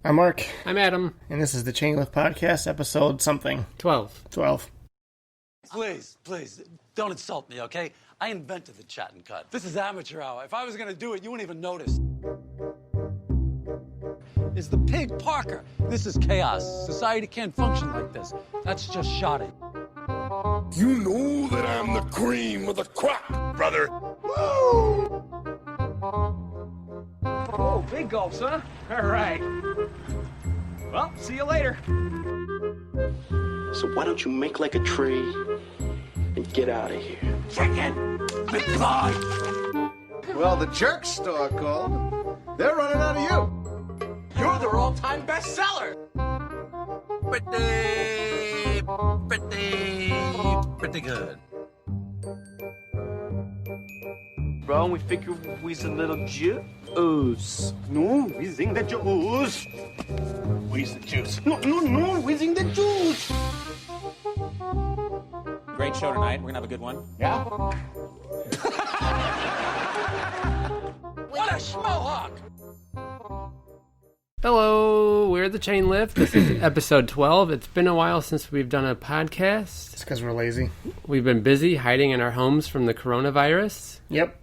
I'm Mark. I'm Adam. And this is the Chain Lift Podcast, episode something. 12. Please, don't insult me, okay? I invented the chat and cut. This is amateur hour. If I was gonna do it, you wouldn't even notice. Is the pig Parker. This is chaos. Society can't function like this. That's just shoddy. You know that I'm the cream of the crop, brother. Woo! Oh, big gulps, huh? All right. Well, see you later. So why don't you make like a tree and get out of here? Chicken! Goodbye! Well, the jerk store called. They're running out of you. You're the all-time bestseller. Pretty good. Bro, we figure we's a little juice. No, we sing the juice. We's the juice. No, we sing the juice. Great show tonight. We're gonna have a good one. Yeah. What a schmohawk! Hello, we're the Chain Lift. This is episode 12. It's been a while since we've done a podcast. It's because we're lazy. We've been busy hiding in our homes from the coronavirus. Yep.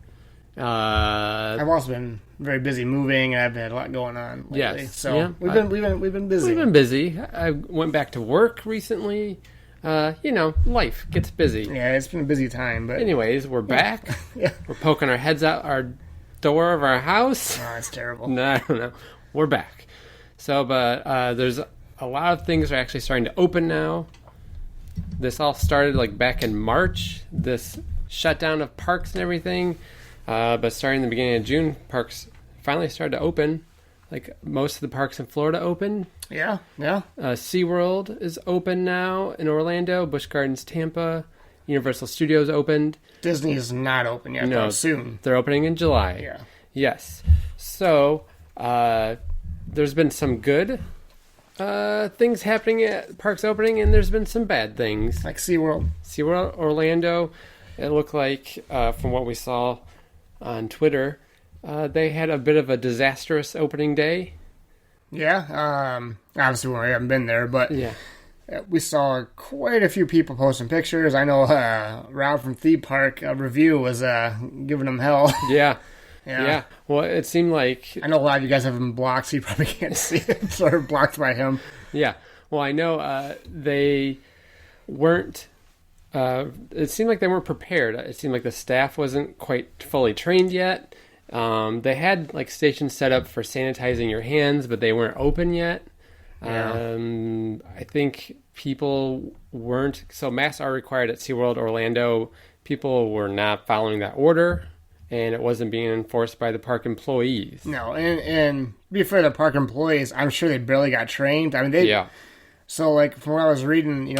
I've also been very busy moving, and I've had a lot going on lately. Yes. So yeah. we've been busy. We've been busy. I went back to work recently. Life gets busy. Yeah, it's been a busy time, but Anyways, we're back. Yeah. We're poking our heads out our door of our house. Oh, it's terrible. No, I don't know. We're back. So, but there's a lot of things are actually starting to open now. This all started like back in March, this shutdown of parks and everything. But starting in the beginning of June, parks finally started to open. Like most of the parks in Florida opened. Yeah. SeaWorld is open now in Orlando. Busch Gardens, Tampa. Universal Studios opened. Disney is not open yet, No, but soon. They're opening in July. Yeah. Yes. So, there's been some good things happening at parks opening, and there's been some bad things. Like SeaWorld. SeaWorld, Orlando, it looked like, from what we saw on Twitter, they had a bit of a disastrous opening day. Yeah. Obviously, we haven't been there, but Yeah. we saw quite a few people posting pictures. I know Rob from Theme Park Review was giving them hell. Yeah. Yeah. Yeah. Well, it seemed like... I know a lot of you guys have him blocked, so you probably can't see it. Sort of blocked by him. Yeah. Well, I know they weren't... it seemed like they weren't prepared. It seemed like the staff wasn't quite fully trained yet. They had like stations set up for sanitizing your hands, but they weren't open yet. Yeah. I think people weren't... So masks are required at SeaWorld Orlando. People were not following that order, and it wasn't being enforced by the park employees. No, and to be fair to park employees, I'm sure they barely got trained. I mean, Yeah. So, like, from what I was reading,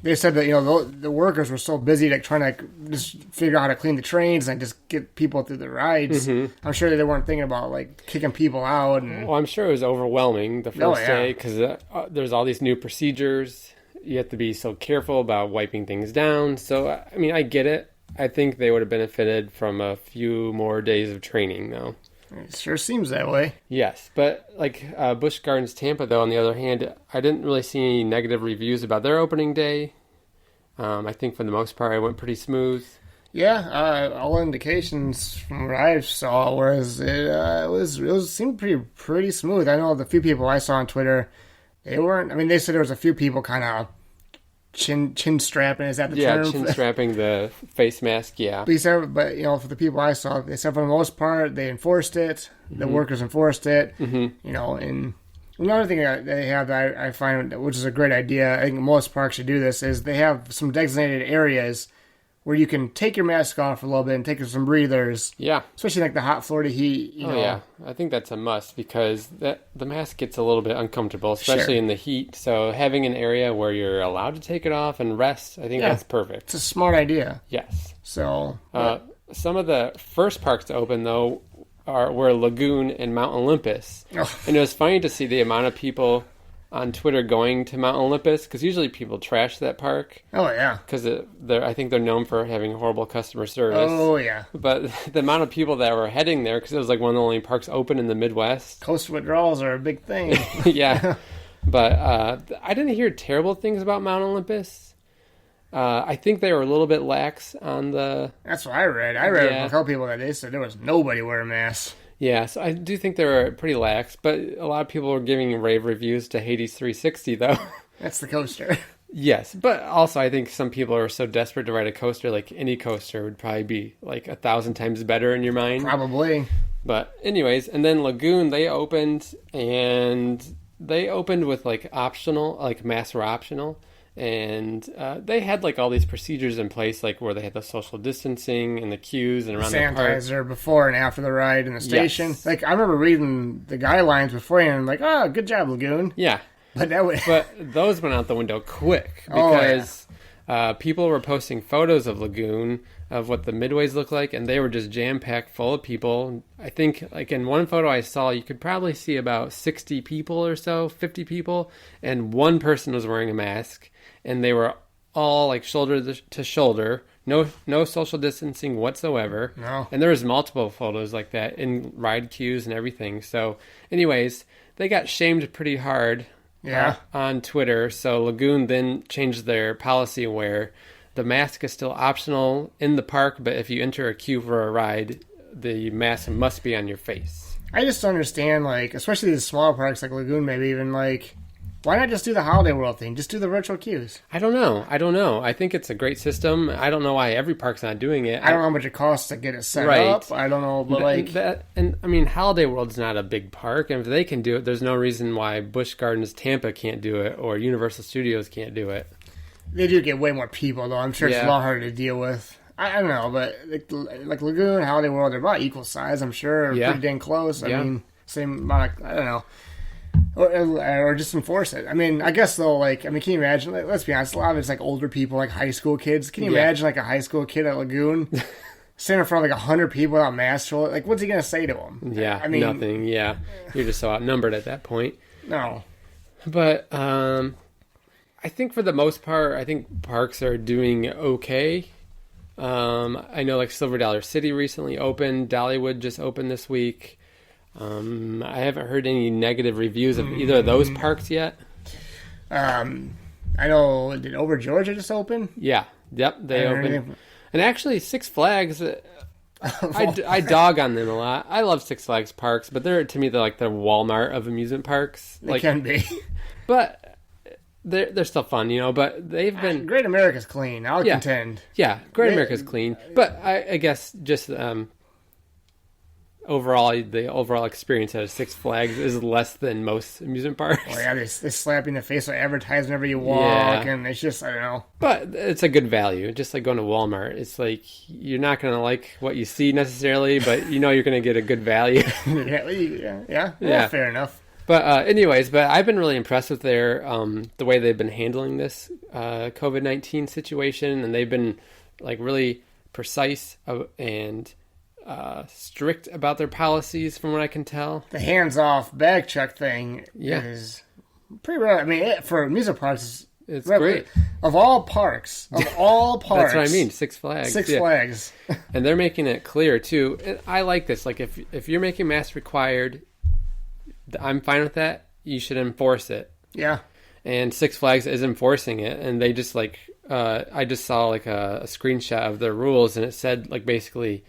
they said that, the workers were so busy, like, trying to just figure out how to clean the trains and just get people through the rides. Mm-hmm. I'm sure they weren't thinking about, like, kicking people out. And Well, I'm sure it was overwhelming the first yeah. day because there's all these new procedures. You have to be so careful about wiping things down. So, I mean, I get it. I think they would have benefited from a few more days of training, though. it sure seems that way. Yes, but like Busch Gardens Tampa, though, on the other hand, I didn't really see any negative reviews about their opening day. I think for the most part, it went pretty smooth. Yeah, all indications from what I saw it seemed pretty smooth. I know the few people I saw on Twitter, they weren't. I mean, they said there was a few people kind of chin strapping. Is that the term? Yeah, chin strapping the face mask. Yeah, But he said, for the people I saw, they said for the most part they enforced it. The workers enforced it. Mm-hmm. And another thing that they have that I find, which is a great idea, I think most parks should do this, is they have some designated areas where you can take your mask off for a little bit and take some breathers. Yeah. Especially like the hot Florida heat. Yeah. I think that's a must because the mask gets a little bit uncomfortable, especially in the heat. So having an area where you're allowed to take it off and rest, I think that's perfect. It's a smart idea. Yes. So some of the first parks to open, though, were Lagoon and Mount Olympus. Oh. And it was funny to see the amount of people on Twitter going to Mount Olympus, because usually people trash that park. Oh, yeah. Because I think they're known for having horrible customer service. Oh, yeah. But the amount of people that were heading there, because it was like one of the only parks open in the Midwest. Coastal withdrawals are a big thing. Yeah. But I didn't hear terrible things about Mount Olympus. I think they were a little bit lax on the... That's what I read. I read from a couple people that they said there was nobody wearing masks. Yeah, so I do think they were pretty lax, but a lot of people were giving rave reviews to Hades 360, though. That's the coaster. Yes, but also I think some people are so desperate to ride a coaster, like any coaster would probably be like 1,000 times better in your mind. Probably. But anyways, and then Lagoon, they opened with like optional, like masks were optional. And they had like all these procedures in place, like where they had the social distancing and the queues and around the park. Sanitizer before and after the ride in the station. Yes. Like I remember reading the guidelines beforehand, and like, oh, good job, Lagoon. Yeah, but those went out the window quick because people were posting photos of Lagoon of what the midways look like, and they were just jam packed full of people. I think like in one photo I saw, you could probably see about 60 people or so, 50 people, and one person was wearing a mask. And they were all like shoulder to shoulder, no social distancing whatsoever. No. And there was multiple photos like that in ride queues and everything. So, anyways, they got shamed pretty hard on Twitter. So Lagoon then changed their policy where the mask is still optional in the park, but if you enter a queue for a ride, the mask must be on your face. I just don't understand, like, especially these smaller parks like Lagoon, maybe even like. Why not just do the Holiday World thing? Just do the virtual queues. I don't know. I think it's a great system. I don't know why every park's not doing it. I don't know how much it costs to get it set up. I don't know, but I mean, Holiday World's not a big park, and if they can do it, there's no reason why Busch Gardens Tampa can't do it or Universal Studios can't do it. They do get way more people, though. I'm sure it's a lot harder to deal with. I don't know, but like Lagoon, Holiday World, they're about equal size, I'm sure. Pretty dang close. I mean, same amount of, I don't know. Or just enforce it. I mean, I guess though, like, I mean, can you imagine? Like, let's be honest, a lot of it's like older people, like high school kids. Can you imagine like a high school kid at Lagoon standing in front of like 100 people without masks? Like, what's he gonna say to them? Yeah, I mean, nothing. Yeah, you're just so outnumbered at that point. No, but I think for the most part, I think parks are doing okay. I know like Silver Dollar City recently opened. Dollywood just opened this week. I haven't heard any negative reviews of either of those parks yet. I know, did Over Georgia just open? Yeah. Yep, they opened. And actually, Six Flags, I dog on them a lot. I love Six Flags parks, but to me, they're like the Walmart of amusement parks. They can be. But they're still fun, you know, but they've been... Great America's clean, I'll contend. Yeah, Great America's clean. But I guess just... the overall experience at a Six Flags is less than most amusement parks. Oh yeah, they slap you in the face with advertising whenever you walk, and it's just, I don't know. But it's a good value, just like going to Walmart. It's like, you're not going to like what you see necessarily, but you know you're going to get a good value. Yeah, fair enough. But anyways, I've been really impressed with their the way they've been handling this COVID-19 situation, and they've been like really precise and strict about their policies, from what I can tell. The hands-off bag check thing is pretty rare. I mean, for amusement parks, it's great. Of all parks, that's what I mean. Six Flags. Six Flags, and they're making it clear too. And I like this. Like if you're making masks required, I'm fine with that. You should enforce it. Yeah. And Six Flags is enforcing it, and they just like I just saw like a screenshot of their rules, and it said like basically,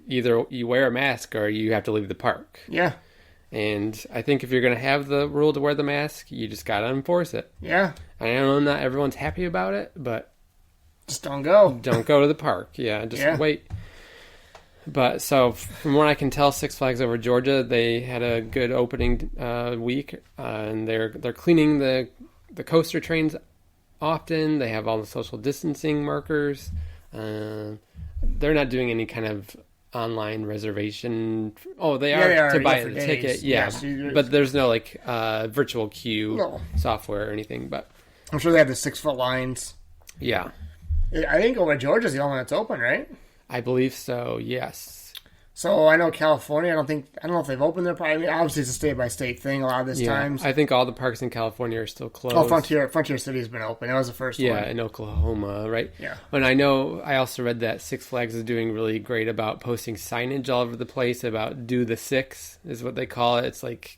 either you wear a mask or you have to leave the park. Yeah. And I think if you're going to have the rule to wear the mask, you just got to enforce it. Yeah. I know not everyone's happy about it, but... just don't go. Don't go to the park. Yeah, just wait. But so from what I can tell, Six Flags Over Georgia, they had a good opening week, and they're cleaning the coaster trains often. They have all the social distancing markers. They're not doing any kind of online reservation. Oh, they are to buy the ticket. Yeah, but there's no like virtual queue software or anything. But I'm sure they have the 6-foot lines. Yeah, I think Over Georgia's the only one that's open, right? I believe so. Yes. So I know California. I don't know if they've opened their park. I mean, obviously it's a state by state thing a lot of this times. I think all the parks in California are still closed. Oh, Frontier City's been open. That was the first one. Yeah, in Oklahoma, right? Yeah. And I also read that Six Flags is doing really great about posting signage all over the place about do the six is what they call it. It's like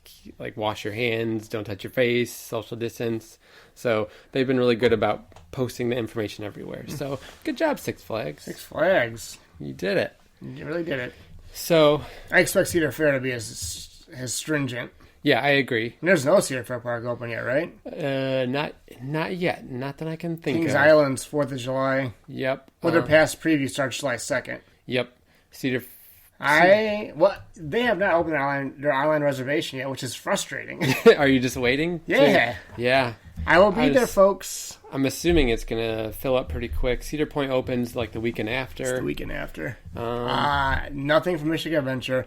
wash your hands, don't touch your face, social distance. So they've been really good about posting the information everywhere. So good job, Six Flags. Six Flags. You did it. You really did it. So I expect Cedar Fair to be as stringent. Yeah, I agree. And there's no Cedar Fair Park open yet, right? Not yet. Not that I can think Kings of. Island's 4th of July. Yep. Well, their past preview starts July 2nd. Yep. They have not opened their island reservation yet, which is frustrating. Are you just waiting? Yeah. Yeah. I will be there, folks. I'm assuming it's going to fill up pretty quick. Cedar Point opens like the weekend after. It's the weekend after. Nothing from Michigan Adventure.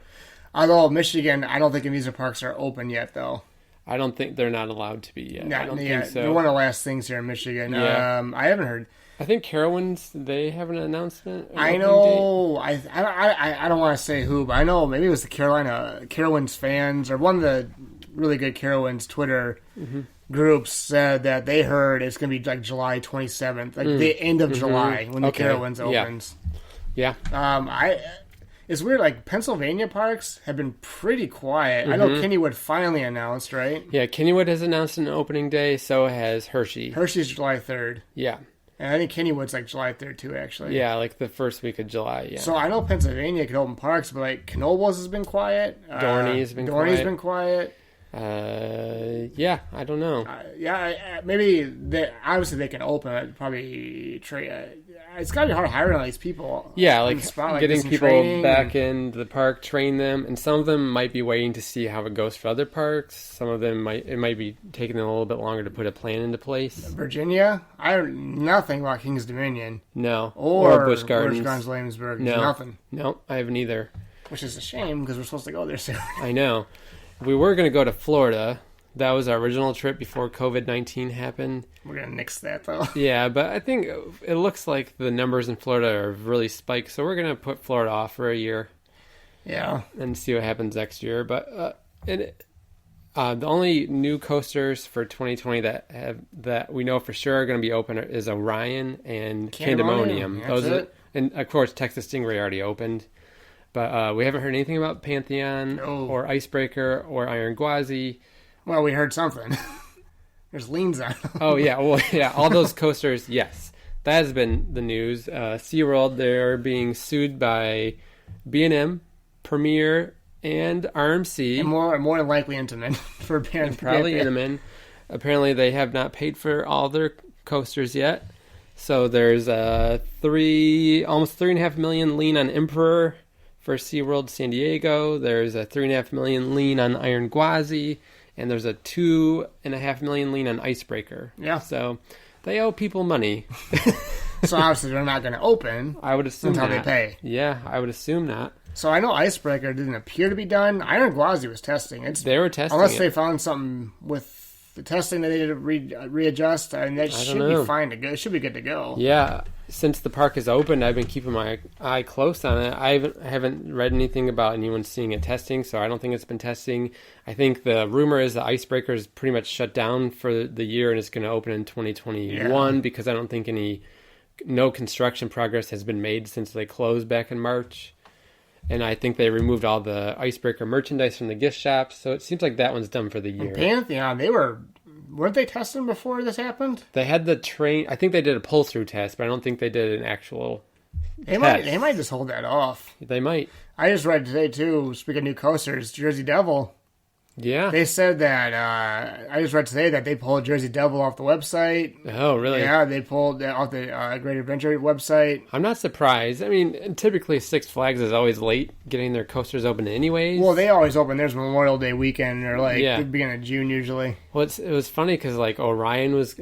Although Michigan, I don't think amusement parks are open yet, though. I don't think they're not allowed to be yet. I don't think so. They're one of the last things here in Michigan. Yeah. I haven't heard. I think Carowinds, they have an announcement. I know. I don't want to say who, but I know maybe it was the Carowinds fans or one of the really good Carowinds Twitter groups said that they heard it's going to be like July 27th, like the end of July when the Carowinds opens. Yeah. It's weird, like Pennsylvania parks have been pretty quiet. I know Kennywood finally announced, right? Yeah, Kennywood has announced an opening day, so has Hershey. Hershey's July 3rd. Yeah. And I think Kennywood's like July 3rd too, actually. Yeah, like the first week of July, yeah. So I know Pennsylvania can open parks, but like Knoebels has been quiet. Dorney's been quiet. Yeah, I don't know. Maybe obviously they can open it. Probably it's got to be hard hiring all these people. Yeah, like spot, getting people back in the park, train them, and some of them might be waiting to see how it goes for other parks. Some of them might be taking them a little bit longer to put a plan into place. Virginia, I heard nothing about King's Dominion. No, or Busch Gardens. Williamsburg. No, nothing. No, I haven't either. Which is a shame because we're supposed to go there soon. I know. We were going to go to Florida. That was our original trip before COVID-19 happened. We're going to nix that, though. Yeah, but I think it looks like the numbers in Florida are really spiked, so we're going to put Florida off for a year. Yeah. And see what happens next year. But the only new coasters for 2020 that we know for sure are going to be open is Orion and Candemonium. And, of course, Texas Stingray already opened. But we haven't heard anything about Pantheon or Icebreaker or Iron Gwazi. Well, we heard something. There's liens on them. Oh, yeah. Well, yeah, all those coasters, yes. That has been the news. SeaWorld, they're being sued by B&M, Premier, and RMC. And more than likely Intamin for and probably Intamin. Apparently, they have not paid for all their coasters yet. So there's almost $3.5 million lien on Emperor for SeaWorld San Diego. There's a $3.5 million lien on Iron Gwazi, and there's a $2.5 million lien on Icebreaker. Yeah. So they owe people money. So obviously they're not going to open. I would assume until not. they pay. Yeah, I would assume not. So I know Icebreaker didn't appear to be done. Iron Gwazi was testing. They were testing unless they found something with the testing that they did readjust. I mean, that should be fine to go. It should be good to go. Yeah. Since the park is open, I've been keeping my eye close on it. I haven't read anything about anyone seeing it testing, so I don't think it's been testing. I think the rumor is the Icebreaker is pretty much shut down for the year and it's going to open in 2021 because I don't think no construction progress has been made since they closed back in March. And I think they removed all the Icebreaker merchandise from the gift shops, so it seems like that one's done for the year. Pantheon, weren't they testing before this happened? They had the train. I think they did a pull-through test, but I don't think they did an actual test. They might just hold that off. They might. I just read today, too, speaking of new coasters, Jersey Devil. Yeah. They said that, I just read today that they pulled Jersey Devil off the website. Oh, really? Yeah, they pulled that off the Great Adventure website. I'm not surprised. I mean, typically Six Flags is always late getting their coasters open anyways. Well, they always open. There's Memorial Day weekend or the beginning of June usually. Well, it was funny because like Orion was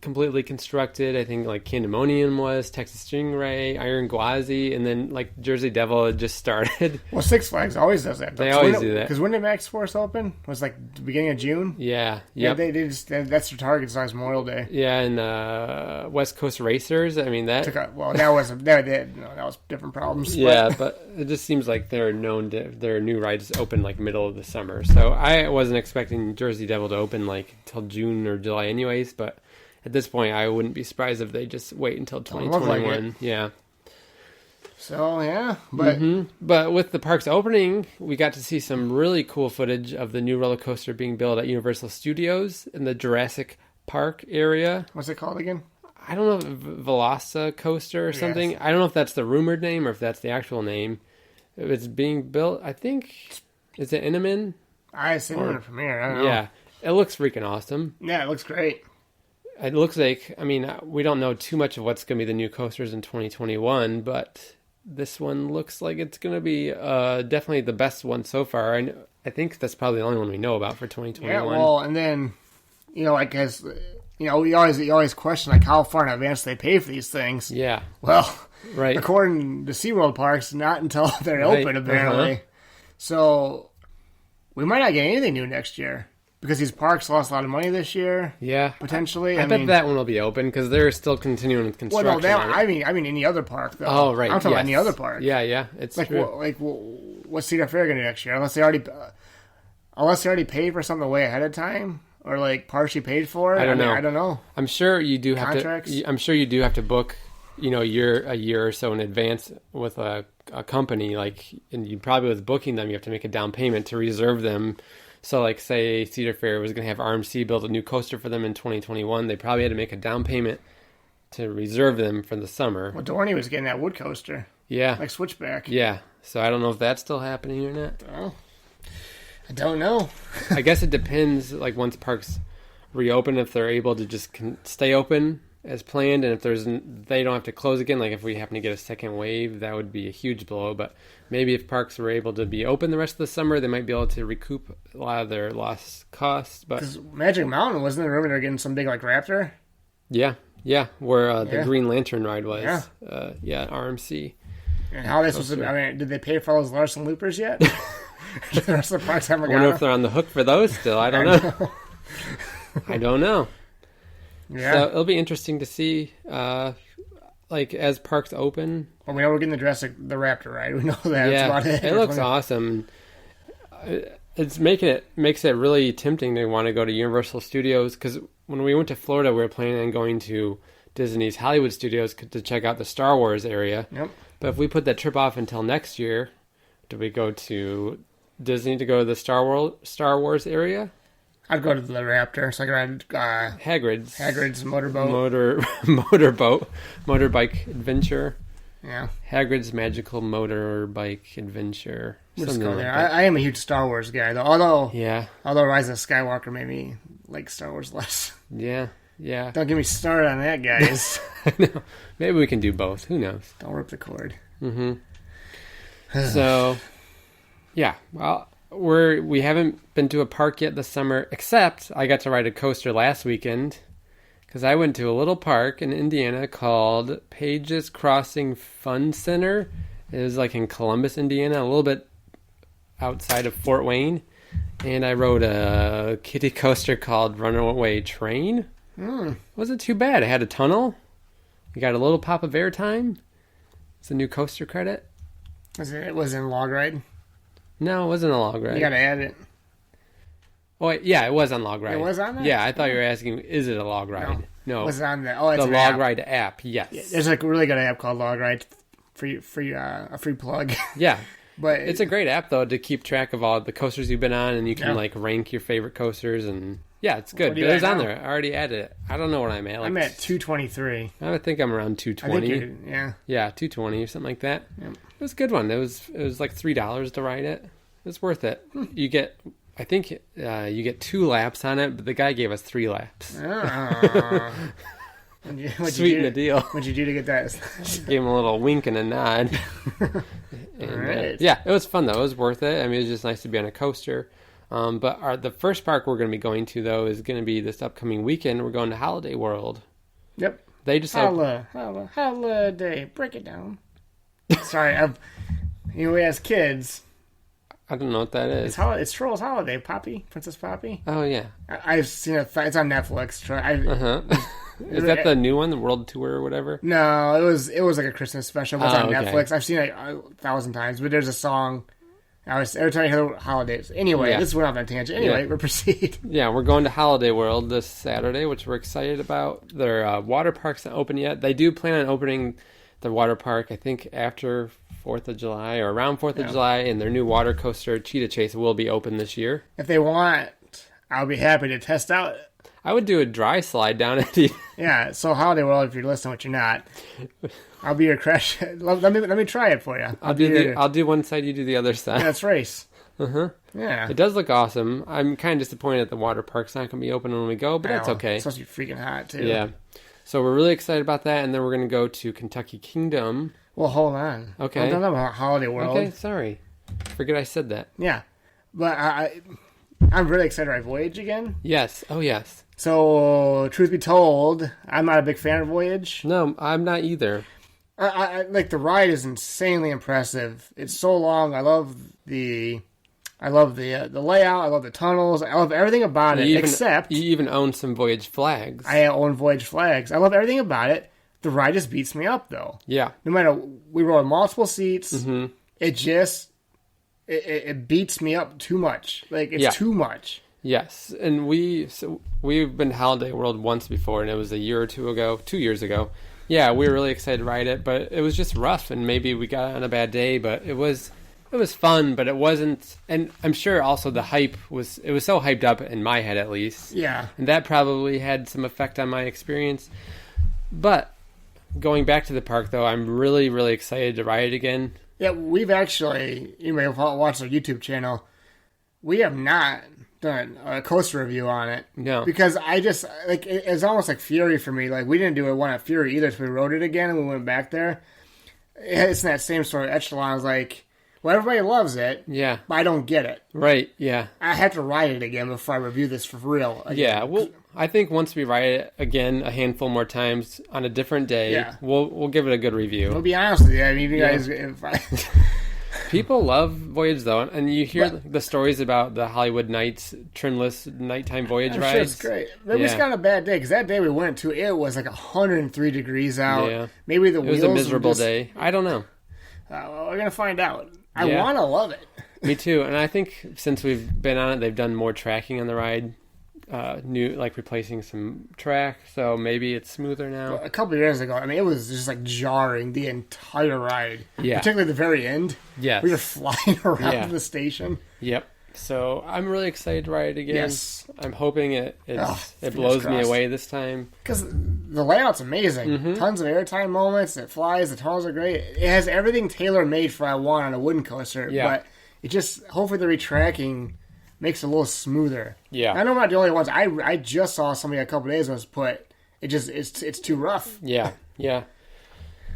completely constructed. I think like Candemonium was, Texas Stingray, Iron Gwazi, and then like Jersey Devil had just started. Well, Six Flags always does that. They always do that. Because when did Max Force open? It was like the beginning of June? Yeah. Yeah, Yep. they just, that's their target size Memorial Day. Yeah, and West Coast Racers. I mean, that... That was different problems. Yeah, but it just seems like their new rides open like middle of the summer. So I wasn't expecting Jersey Devil to open like till June or July anyways, but at this point I wouldn't be surprised if they just wait until 2021. Like yeah. So yeah, but but with the parks opening, we got to see some really cool footage of the new roller coaster being built at Universal Studios in the Jurassic Park area. What's it called again? I don't know, Velasa Coaster or something. Yes. I don't know if that's the rumored name or if that's the actual name. It's being built, I think, is it Intamin? I seen it in the premiere. I don't know. Yeah, it looks freaking awesome. Yeah, it looks great. It looks like, I mean, we don't know too much of what's going to be the new coasters in 2021, but this one looks like it's going to be definitely the best one so far. I think that's probably the only one we know about for 2021. Yeah, well, and then, like, as... you always question, like, how far in advance they pay for these things. Yeah. Well, right. According to SeaWorld parks, not until they're open, apparently. So, we might not get anything new next year. Because these parks lost a lot of money this year. Yeah. Potentially. I bet that one will be open, because they're still continuing with construction. Well, no, I mean any other park, though. Oh, right. I'm talking about any other park. Yeah, it's true. What's Cedar Fair going to do next year? Unless they already paid for something way ahead of time? Or like partially paid for it? I don't know. I don't know. I'm sure you do have Contracts? to. I'm sure you do have to book, a year or so in advance with a company. Like, and you probably with booking them, you have to make a down payment to reserve them. So, like, say Cedar Fair was going to have RMC build a new coaster for them in 2021, they probably had to make a down payment to reserve them for the summer. Well, Dorney was getting that wood coaster. Yeah, like Switchback. Yeah, so I don't know if that's still happening or not. Oh. I don't know. I guess it depends, like, once parks reopen, if they're able to just stay open as planned, and if they don't have to close again, like if we happen to get a second wave, that would be a huge blow. But maybe if parks were able to be open the rest of the summer, they might be able to recoup a lot of their lost costs. But Magic Mountain, wasn't there they're getting some big, like, Raptor? Yeah, where the Green Lantern ride was. Yeah. RMC. And how are they supposed to, did they pay for all those Larson Loopers yet? The rest of the parks haven't I wonder if they're on the hook for those still. I don't know. I don't know. Yeah. So it'll be interesting to see, like, as parks open. Well, we know we're getting the Raptor ride. We know that. Yeah, that's about it. It looks awesome. Makes it really tempting to want to go to Universal Studios, because when we went to Florida, we were planning on going to Disney's Hollywood Studios to check out the Star Wars area. Yep. But if we put that trip off until next year, do we go to Disney to go to the Star Wars area? I'd go to the Raptor, so I could ride Hagrid's motorbike adventure. Yeah, Hagrid's Magical Motorbike Adventure. Let's go there. I am a huge Star Wars guy, though. Although Rise of Skywalker made me like Star Wars less. Yeah. Don't get me started on that, guys. I know. Maybe we can do both. Who knows? Don't rip the cord. Mm-hmm. So, yeah. Well, we haven't been to a park yet this summer, except I got to ride a coaster last weekend, because I went to a little park in Indiana called Pages Crossing Fun Center. It was like in Columbus, Indiana, a little bit outside of Fort Wayne. And I rode a kiddie coaster called Runaway Train. Wasn't too bad. It had a tunnel. You got a little pop of airtime. It's a new coaster credit. It was in log ride? No, it wasn't a log ride. You gotta add it. Oh, wait, yeah, it was on log ride. It was on that? Yeah, I thought you were asking, is it a log ride? No. Was it on the? Oh, it's the log ride app. Yes. Yeah, there's a really good app called Log Ride. A free plug. Yeah. But it's a great app, though, to keep track of all the coasters you've been on, and you can like rank your favorite coasters, and yeah, it's good. But it was on there. I already added it. I don't know what I'm at. I'm at 223. I think I'm around 220. Yeah, 220 or something like that. Yep. It was a good one. It was like $3 to ride it. It's worth it. You get, I think, you get 2 laps on it, but the guy gave us 3 laps. Sweeten the deal. What'd you do to get that? Gave him a little wink and a nod. And, all right. Yeah, it was fun though. It was worth it. I mean, it was just nice to be on a coaster. But the first park we're going to be going to, though, is going to be this upcoming weekend. We're going to Holiday World. Yep. They just holiday. Break it down. Sorry, as kids. I don't know what that is. It's Troll's Holiday, Poppy, Princess Poppy. Oh yeah, I've seen it. It's on Netflix. Is that the new one, the World Tour or whatever? No, it was like a Christmas special. But it's on okay. Netflix. I've seen it 1,000 times. But there's a song. Every time I hear holidays. Anyway, this went off on a tangent. Anyway, we'll proceed. Yeah, we're going to Holiday World this Saturday, which we're excited about. Their water park's not open yet. They do plan on opening the water park, I think, after 4th of July or around 4th of July, and their new water coaster, Cheetah Chase, will be open this year. If they want, I'll be happy to test out. I would do a dry slide down it. Yeah, so Holiday World, if you're listening, which you're not, I'll be your crash. Let me try it for you. I'll do one side, you do the other side. Yeah, let's race. Yeah. It does look awesome. I'm kind of disappointed that the water park's not going to be open when we go, but that's okay. It's supposed to be freaking hot, too. Yeah. So we're really excited about that, and then we're going to go to Kentucky Kingdom. Well, hold on. Okay. I'm talking about Holiday World. Okay, sorry. Forget I said that. Yeah. But I'm really excited to ride Voyage again. Yes. Oh, yes. So, truth be told, I'm not a big fan of Voyage. No, I'm not either. I like, the ride is insanely impressive. It's so long. I love the layout. I love the tunnels. I love everything about it. Except you even own some Voyage flags. I own Voyage flags. I love everything about it. The ride just beats me up, though. Yeah. No matter, we rode multiple seats. Mm-hmm. It just it beats me up too much. Like, it's too much. Yes, and we've been to Holiday World once before, and it was a year or 2 years ago. Yeah, we were really excited to ride it, but it was just rough, and maybe we got on a bad day, but it was fun, but it wasn't, and I'm sure also the hype was so hyped up in my head, at least. Yeah. And that probably had some effect on my experience. But going back to the park, though, I'm really, really excited to ride it again. Yeah, we've actually, you may have watched our YouTube channel, we have not done a coaster review on it. No. Because I just, like, it's almost like Fury for me. Like, we didn't do one at Fury either, so we rode it again and we went back there. It's in that same sort of echelon. I was like, well, everybody loves it. Yeah. But I don't get it. Right, yeah. I have to ride it again before I review this for real. Again. Yeah, well, I think once we ride it again a handful more times on a different day, we'll give it a good review. We'll be honest with you. I mean, you guys... People love Voyage, though, and you hear the stories about the Hollywood Nights trimless nighttime Voyage rides. Sure, it's great. Maybe it's got a bad day, because that day we went to, it was like 103 degrees out. Yeah. Maybe the wheels... It was a miserable day. I don't know. Well, we're going to find out. I want to love it. Me too, and I think since we've been on it, they've done more tracking on the ride. Replacing some track, so maybe it's smoother now. A couple of years ago, I mean, it was just like jarring the entire ride. Yeah. Particularly the very end. Yes. We were flying around the station. Yep. So I'm really excited to ride it again. Yes. I'm hoping it blows me away this time. Because the layout's amazing. Mm-hmm. Tons of airtime moments. It flies. The tunnels are great. It has everything tailor-made for I want on a wooden coaster. Yeah. But it just, hopefully the retracking makes it a little smoother. Yeah. I know I'm not the only ones. I just saw somebody a couple days ago put, it's too rough. Yeah. Yeah.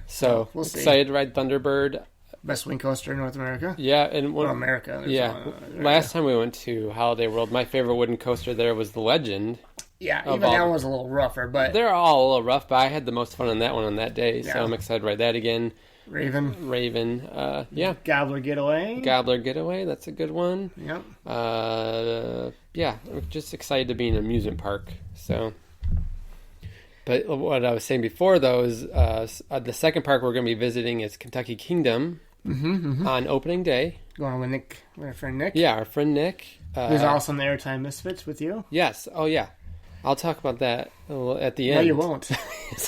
So we'll see. Excited to ride Thunderbird. Best swing coaster in North America. Yeah, and America. Last time we went to Holiday World, my favorite wooden coaster there was the Legend. Yeah, even that one was a little rougher, but they're all a little rough. But I had the most fun on that one on that day, so I'm excited to ride that again. Raven. Yeah. Gobbler Getaway. That's a good one. Yep. Yeah, I'm just excited to be in an amusement park. So. But what I was saying before, though, is the second park we're going to be visiting is Kentucky Kingdom on opening day. Going with our friend Nick? Yeah, our friend Nick. Who's also in the Airtime Misfits with you? Yes. Oh, yeah. I'll talk about that at the end. No, you won't.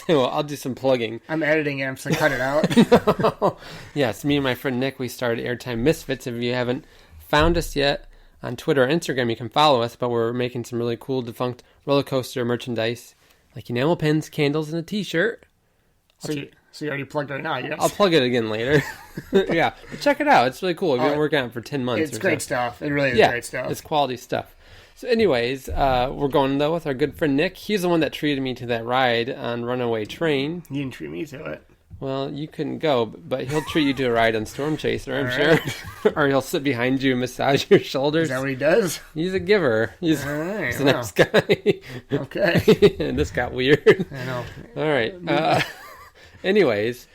Well, I'll do some plugging. I'm editing it. I'm just going to cut it out. Yes, me and my friend Nick, we started Airtime Misfits. If you haven't found us yet on Twitter or Instagram, you can follow us. But we're making some really cool defunct roller coaster merchandise. Like enamel pins, candles, and a T-shirt. So you already plugged it now, yes? I'll plug it again later. Yeah, but check it out. It's really cool. We've been working on it for 10 months. It's great stuff. It really is great stuff. It's quality stuff. So anyways, we're going, though, with our good friend Nick. He's the one that treated me to that ride on Runaway Train. You didn't treat me to it. Well, you couldn't go, but he'll treat you to a ride on Storm Chaser, I'm sure. Or he'll sit behind you and massage your shoulders. Is that what he does? He's a giver. He's a nice guy. Okay. And this got weird. I know. All right. Anyways,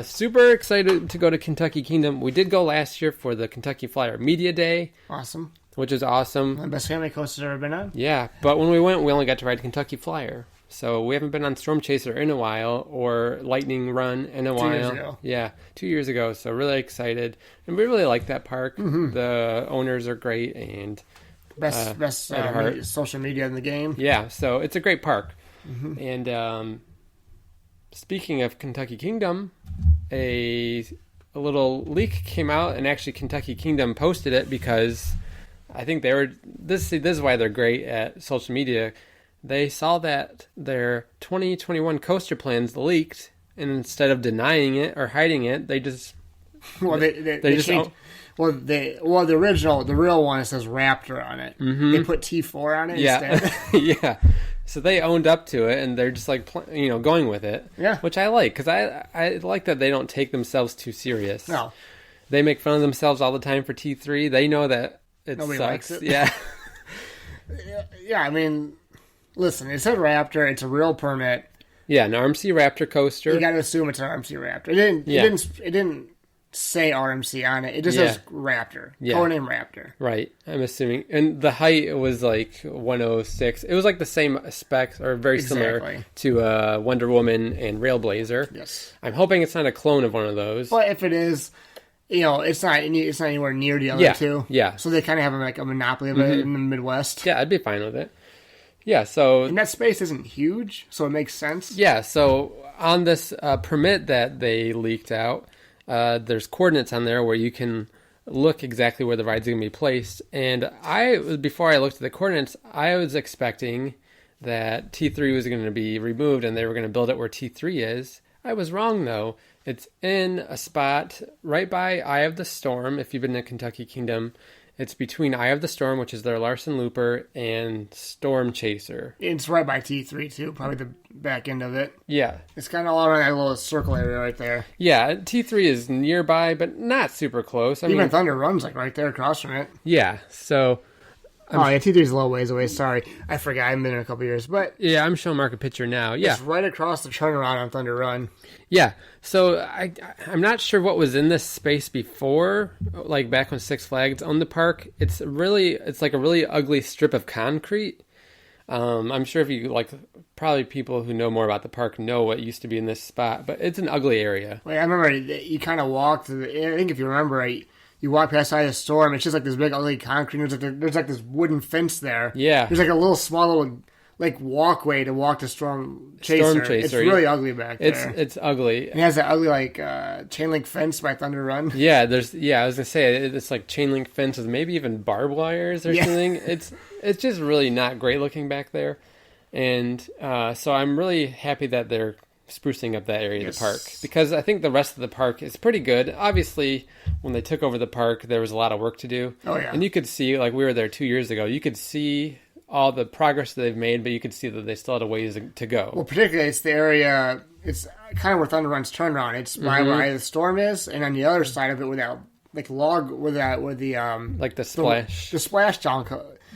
super excited to go to Kentucky Kingdom. We did go last year for the Kentucky Flyer Media Day. Awesome. Which is awesome. The best family coaster I've ever been on. Yeah, but when we went, we only got to ride Kentucky Flyer. So we haven't been on Storm Chaser in a while, or Lightning Run in a while. 2 years ago. Yeah, 2 years ago. So really excited, and we really like that park. Mm-hmm. The owners are great, and best social media in the game. Yeah, so it's a great park. Mm-hmm. And speaking of Kentucky Kingdom, a little leak came out, and actually Kentucky Kingdom posted it because I think they were. This is why they're great at social media. They saw that their 2021 coaster plans leaked, and instead of denying it or hiding it, they just they changed. The real one, it says Raptor on it. Mm-hmm. They put T4 on it instead. Yeah. So they owned up to it, and they're just like going with it. Yeah, which I like, because I like that they don't take themselves too serious. No, they make fun of themselves all the time for T3. They know that nobody sucks. likes it. Yeah. Yeah, I mean, listen, it said Raptor. It's a real permit. Yeah, an RMC Raptor coaster. You got to assume it's an RMC Raptor. It didn't say RMC on it. It just says Raptor. Yeah. Codename Raptor. Right. I'm assuming. And the height was like 106. It was like the same specs, or very similar to Wonder Woman and Railblazer. Yes. I'm hoping it's not a clone of one of those. But if it is, it's not anywhere near the other two. Yeah. So they kind of have like a monopoly of it in the Midwest. Yeah, I'd be fine with it. Yeah, so... And that space isn't huge, so it makes sense. Yeah, so on this permit that they leaked out, there's coordinates on there where you can look exactly where the ride's going to be placed. And before I looked at the coordinates, I was expecting that T3 was going to be removed and they were going to build it where T3 is. I was wrong, though. It's in a spot right by Eye of the Storm, if you've been to Kentucky Kingdom. It's between Eye of the Storm, which is their Larson Looper, and Storm Chaser. It's right by T3, too. Probably the back end of it. Yeah. It's kind of all around that little circle area right there. Yeah, T3 is nearby, but not super close. Even Thunder Run's like right there across from it. Yeah, so... T3 is a little ways away. Sorry. I forgot. I haven't been in a couple years. But yeah, I'm showing Mark a picture now. Yeah. It's right across the turnaround on Thunder Run. Yeah. So I'm not sure what was in this space before, like back when Six Flags owned the park. It's like a really ugly strip of concrete. I'm sure if you probably people who know more about the park know what used to be in this spot, but it's an ugly area. Wait, I remember you kind of walked through I think if you remember, you walk past Eye of the Storm, it's just like this big ugly concrete. There's like this wooden fence there. Yeah. There's like a little small little walkway to walk to Storm Chaser. It's really ugly back there. It's ugly. It has that ugly chain link fence by Thunder Run. Yeah, I was gonna say it's like chain link fence with maybe even barbed wires or something. It's just really not great looking back there, and so I'm really happy that they're sprucing up that area of the park, because I think the rest of the park is pretty good. Obviously, when they took over the park, there was a lot of work to do. Oh yeah, and you could see, we were there 2 years ago. You could see all the progress that they've made, but you could see that they still had a ways to go. Well, particularly it's the area, it's kind of where Thunder Run's turnaround. It's by where Eye of the Storm is, and on the other side of it, where the splash, the splash down.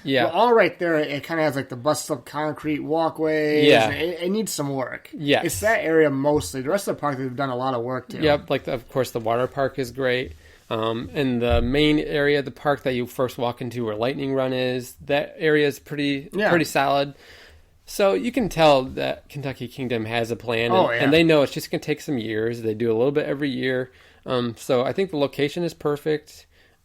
Yeah, well, all right there. It kind of has like the busted up concrete walkways. Yeah, it needs some work. Yeah, it's that area mostly. The rest of the park they've done a lot of work to. Yep, of course the water park is great. And the main area of the park that you first walk into where Lightning Run is, that area is pretty solid. So you can tell that Kentucky Kingdom has a plan, and they know it's just going to take some years. They do a little bit every year. So I think the location is perfect.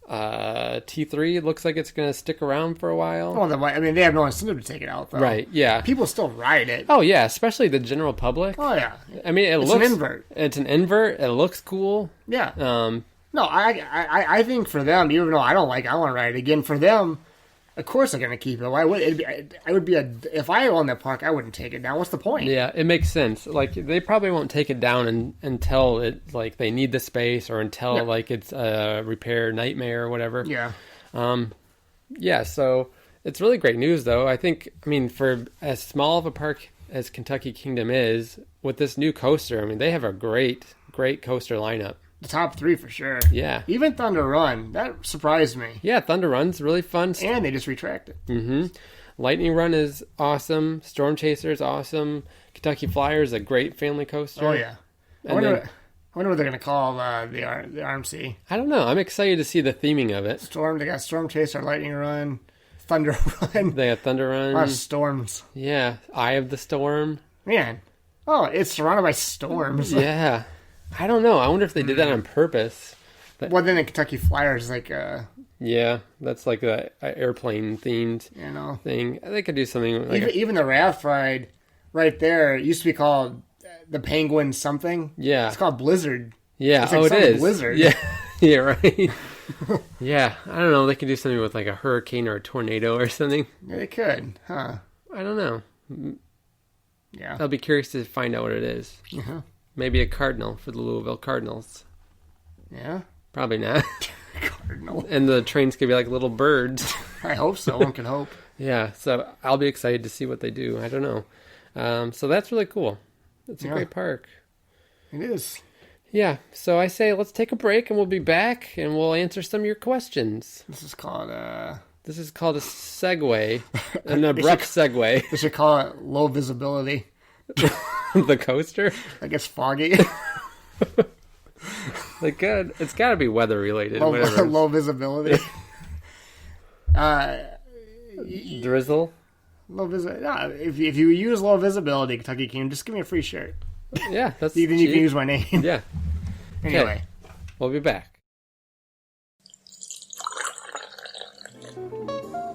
T3 looks like it's going to stick around for a while. Well, they have no incentive to take it out, though. Right, yeah. People still ride it. Oh, yeah, especially the general public. Oh, yeah. I mean, it's an invert. It's an invert. It looks cool. Yeah. No, I think for them, even though I want to ride it again, for them, of course they're going to keep it. Why would if I owned that park, I wouldn't take it down. What's the point? Yeah, it makes sense. They probably won't take it down until they need the space, or until it's a repair nightmare or whatever. Yeah. Yeah, so it's really great news, though. For as small of a park as Kentucky Kingdom is, with this new coaster, I mean, they have a great coaster lineup. The top 3 for sure. Yeah. Even Thunder Run, that surprised me. Yeah, Thunder Run's really fun. And they just retracted. Mm-hmm. Lightning Run is awesome. Storm Chaser is awesome. Kentucky Flyer is a great family coaster. Oh, yeah. I wonder what they're going to call the RMC. I don't know. I'm excited to see the theming of it. They got Storm Chaser, Lightning Run, Thunder Run. They got Thunder Run. A lot of storms. Yeah. Eye of the Storm. Man. Oh, it's surrounded by storms. Yeah. I don't know. I wonder if they did that on purpose. Well, then the Kentucky Flyer is like yeah, that's like a airplane themed thing. They could do something like even the raft ride right there used to be called the Penguin something. Yeah. It's called Blizzard. Yeah. It's like it is. Blizzard. Yeah. Yeah, right. Yeah. I don't know. They could do something with like a hurricane or a tornado or something. Yeah, they could. Huh. I don't know. Yeah. I'll be curious to find out what it is. Uh-huh. Maybe a cardinal for the Louisville Cardinals. Yeah. Probably not. Cardinal. And the trains could be like little birds. I hope so. One can hope. Yeah, so I'll be excited to see what they do. I don't know. So that's really cool. It's a great park. It is. Yeah, so I say let's take a break and we'll be back and we'll answer some of your questions. This is called a segue, an abrupt segue. They should call it low visibility. The coaster? I guess foggy. Like good. It's got to be weather related. Low visibility. Drizzle. Low visibility. No, if you use low visibility, Kentucky King, just give me a free shirt. Yeah, that's then you can use my name. Yeah. Anyway, okay. We'll be back.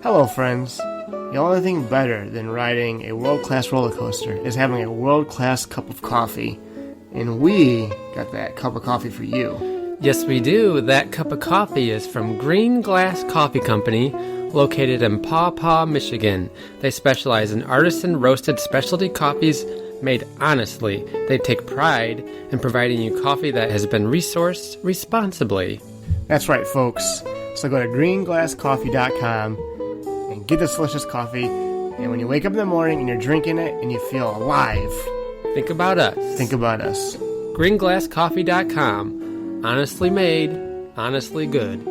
Hello, friends. The only thing better than riding a world-class roller coaster is having a world-class cup of coffee. And we got that cup of coffee for you. Yes, we do. That cup of coffee is from Green Glass Coffee Company, located in Paw Paw, Michigan. They specialize in artisan roasted specialty coffees made honestly. They take pride in providing you coffee that has been resourced responsibly. That's right, folks. So go to greenglasscoffee.com and get this delicious coffee. And when you wake up in the morning and you're drinking it and you feel alive, think about us. Think about us. greenglasscoffee.com. Honestly made, honestly good.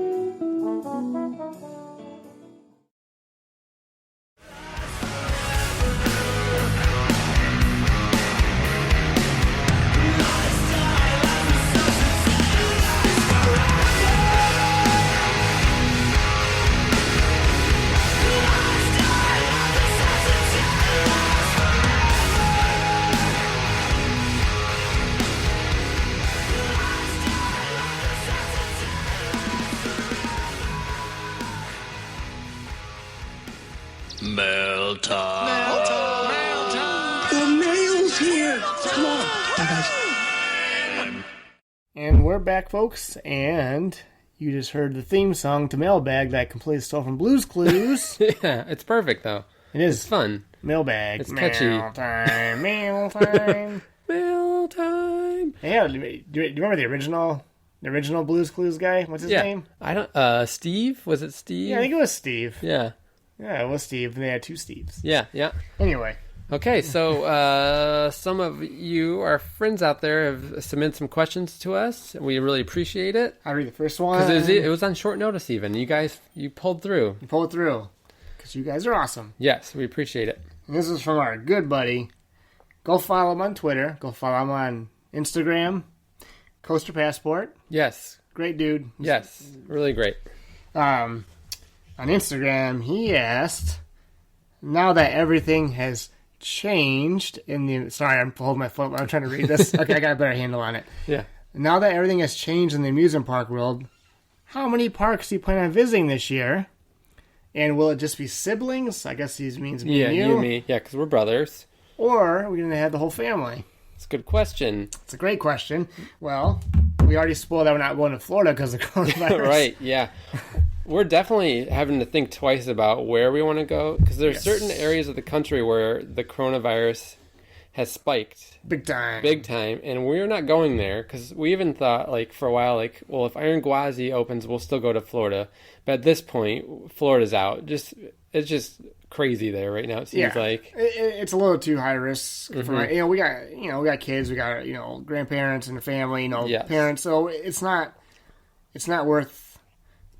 Mail time. The mail's here. Come on. Bye, guys. And we're back, folks, and you just heard the theme song to Mailbag that I completely stole from Blue's Clues. Yeah, it's perfect, though. It is. It's fun. Mailbag. It's catchy. Mail time. Mail time. Mail time. Yeah, do you remember the original Blue's Clues guy? What's his name? I don't. Steve? Was it Steve? Yeah, I think it was Steve. Yeah. Yeah, it was Steve, and they had two Steves. Yeah. Anyway. Okay, so some of you, our friends out there, have submitted some questions to us. We really appreciate it. I'll read the first one. Because it was on short notice even. You guys, you pulled through. You pulled through. Because you guys are awesome. Yes, we appreciate it. And this is from our good buddy. Go follow him on Twitter. Go follow him on Instagram. Coaster Passport. Yes. Great dude. Yes, really great. On Instagram, he asked, now that everything has changed in the... Sorry, I'm holding my foot. I'm trying to read this. Okay, I got a better handle on it. Yeah. Now that everything has changed in the amusement park world, how many parks do you plan on visiting this year? And will it just be siblings? I guess he means me and you. Yeah, you and me. Yeah, because we're brothers. Or are we going to have the whole family? It's a good question. It's a great question. Well, we already spoiled that we're not going to Florida because of coronavirus. Right, yeah. We're definitely having to think twice about where we want to go, because there's certain areas of the country where the coronavirus has spiked. Big time. Big time. And we're not going there, because we even thought, like, for a while, like, well, if Iron Gwazi opens, we'll still go to Florida. But at this point, Florida's out. It's just crazy there right now. It seems like it's a little too high risk for we got kids, we got grandparents and family, parents. So it's not worth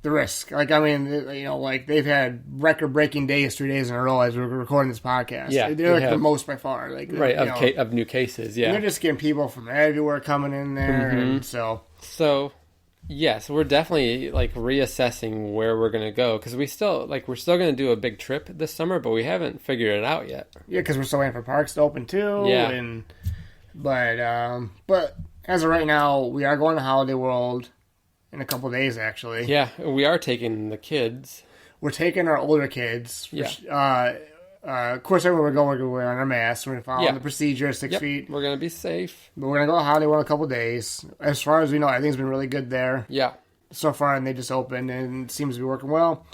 the risk. Like, I mean, like they've had record-breaking days 3 days in a row as we're recording this podcast. Yeah, they're like the most by far. Like, of new cases. Yeah, they're just getting people from everywhere coming in there, and so yes, we're definitely like reassessing where we're gonna go because we're still gonna do a big trip this summer, but we haven't figured it out yet. Yeah, because we're still waiting for parks to open too. Yeah, but as of right now, we are going to Holiday World in a couple of days, actually. Yeah, we are taking the kids. We're taking our older kids. Yeah. Of course, everywhere we're going, we're going to wear our masks. We're going to follow the procedure, 6 feet. We're going to be safe. But we're going to go to Holiday World in a couple of days. As far as we know, everything's been really good there. Yeah. So far, and they just opened, and it seems to be working well.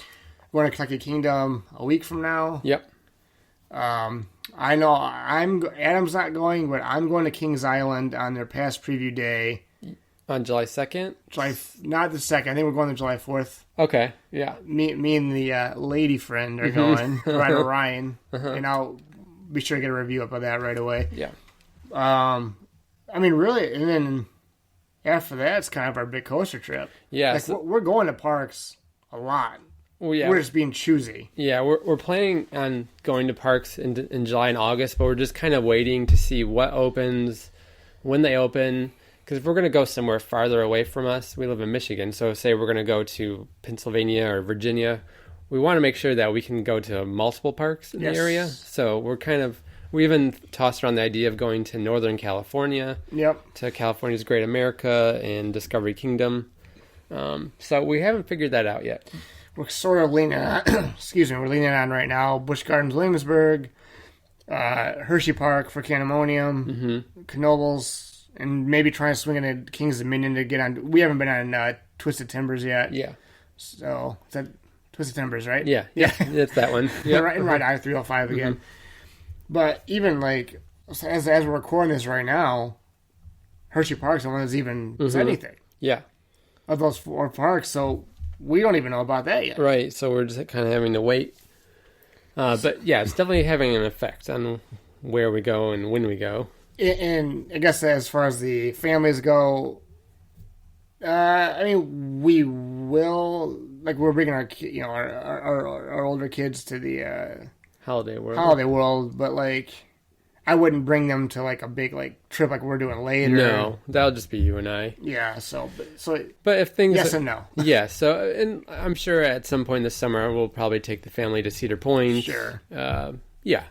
We're going to Kentucky Kingdom a week from now. Yep. I know Adam's not going, but I'm going to Kings Island on their past preview day. On July 2nd? Not the 2nd. I think we're going to July 4th. Okay, yeah. Me and the lady friend are going, Ryan, and I'll be sure to get a review up of that right away. Yeah. I mean, really, and then after that, it's kind of our big coaster trip. Yeah. Like, we're going to parks a lot. Well, yeah. We're just being choosy. Yeah, we're planning on going to parks in July and August, but we're just kind of waiting to see what opens, when they open. Because if we're going to go somewhere farther away from us, we live in Michigan, so say we're going to go to Pennsylvania or Virginia, we want to make sure that we can go to multiple parks in the area. So we even tossed around the idea of going to Northern California, to California's Great America and Discovery Kingdom. So we haven't figured that out yet. We're sort of leaning on, we're leaning on right now, Busch Gardens, Williamsburg, Hershey Park for Candemonium, Knoebels, and maybe try to swing into King's Dominion to get on. We haven't been on Twisted Timbers yet. Yeah. So, is that Twisted Timbers, right? Yeah. It's that one. Yeah. And ride I-305 again. But even, like, as we're recording this right now, Hershey Park's the one that's even said anything. Yeah. Of those 4 parks, so we don't even know about that yet. Right, so we're just kind of having to wait. But, yeah, it's definitely having an effect on where we go and when we go. And I guess as far as the families go, I mean, we will, like, we're bringing our older kids to the Holiday World, but like, I wouldn't bring them to like a big like trip like we're doing later. No, that'll just be you and I. Yeah. But if things, yes and no. Yeah. So, and I'm sure at some point this summer we'll probably take the family to Cedar Point. Sure. Yeah.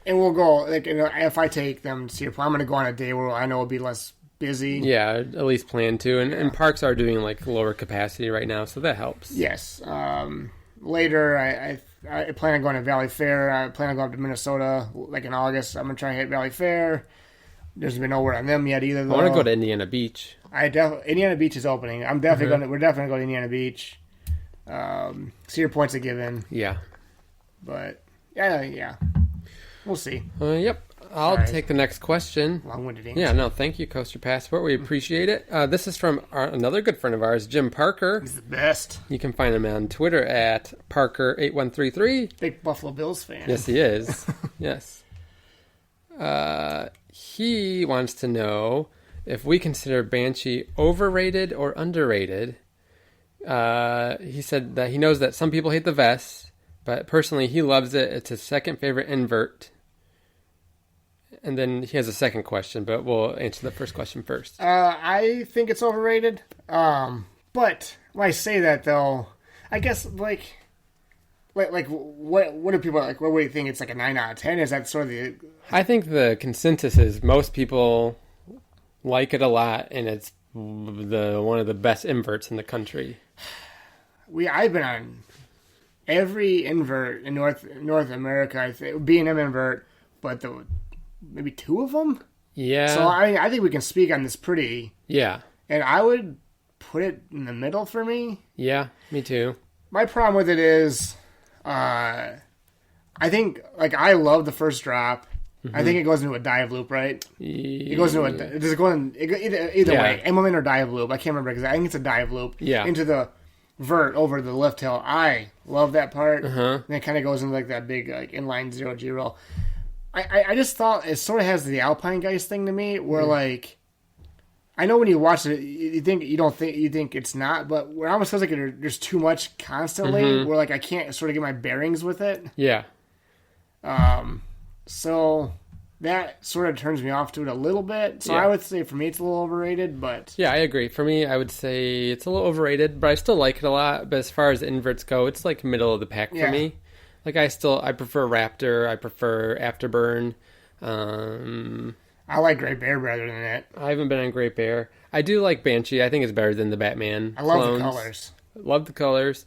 And we'll go, like, if I take them to Cedar Point, I'm going to go on a day where I know it'll be less busy. Yeah, at least plan to. And parks are doing, like, lower capacity right now, so that helps. Yes. Later, I plan on going to Valley Fair. I plan on going up to Minnesota, like, in August. I'm going to try and hit Valley Fair. There's been no word on them yet either, though. I want to go to Indiana Beach. Indiana Beach is opening. We're definitely going to go to Indiana Beach. Cedar Point's a given. Yeah. But, yeah. We'll see. Yep. I'll take the next question. Long-winded answer. Yeah, no, thank you, Coaster Passport. We appreciate it. This is from another good friend of ours, Jim Parker. He's the best. You can find him on Twitter at Parker8133. Big Buffalo Bills fan. Yes, he is. Yes. He wants to know if we consider Banshee overrated or underrated. He said that he knows that some people hate the vest, but personally he loves it. It's his second favorite invert. And then he has a second question, but we'll answer the first question first. I think it's overrated. But when I say that, though, I guess, like what do people, like, what do you think? It's like a 9 out of 10? Is that sort of the... I think the consensus is most people like it a lot, and it's one of the best inverts in the country. I've been on every invert in North America, I think, B&M invert, but maybe 2 of them? Yeah. So I think we can speak on this pretty... Yeah. And I would put it in the middle for me. Yeah, me too. My problem with it is, I think, like, I love the first drop. Mm-hmm. I think it goes into a dive loop, right? It goes into does it go in, either way, Emmelman or dive loop. I can't remember because I think it's a dive loop. Yeah. Into the vert over the lift hill. I Love that part. Uh-huh. And it kind of goes into like that big like inline 0G roll. I just thought it sort of has the Alpine Geist thing to me, where like I know when you watch it, you think it's not, but it almost feels like there's too much constantly, where like I can't sort of get my bearings with it. Yeah. So that sort of turns me off to it a little bit. So I would say for me it's a little overrated, but Yeah, I agree. For me, I would say it's a little overrated, but I still like it a lot. But as far as inverts go, it's like middle of the pack for me. Like I prefer Raptor. I prefer Afterburn. I like Great Bear rather than it. I haven't been on Great Bear. I do like Banshee. I think it's better than the Batman. I love clones. the colors. Love the colors.